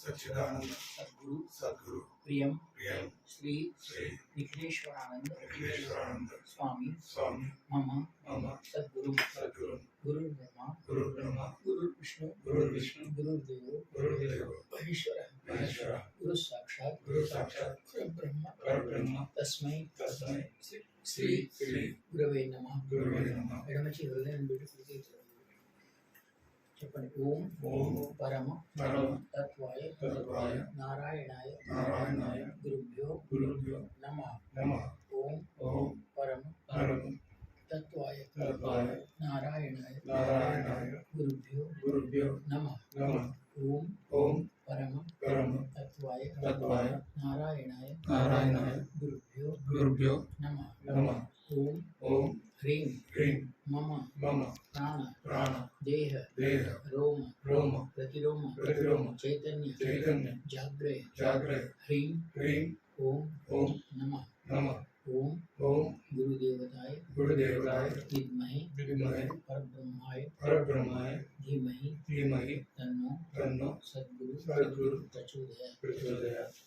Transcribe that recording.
सच्चिदानंद सद्गुरु सद्गुरु प्रियम प्रियम श्री श्री विघ्नेश्वरानंद स्वामी स्वामी मम मम सद्गुरु सद्गुरु गुरु ब्रह्मा गुरु ब्रह्मा गुरु विष्णु गुरुदेव महेश्वर गुरु साक्षात् परब्रह्म तस्मै श्री गुरवे नमः ఎడమచి హృదయం పెట్టి చెప్పండి. ఓం పరమ తత్వాయ నారాయణాయ గురుభ్యో నమః. ఓం పరమ తత్వాయ నారాయణాయ గురుభ్యో నమః. ఓం పరమ తత్వాయ నారాయణాయ గురుభ్యో నమః. ఓం హ్రీం మమ ప్రాణ దేహ రోమ ప్రతిరోమ చైతన్య జాగ్రయ హ్రీం ఓం నమః. ఓం గురుదేవతాయ విద్మహే పరబ్రహ్మాయ ధీమహి తన్నో సద్గురు ప్రచోదయాత్.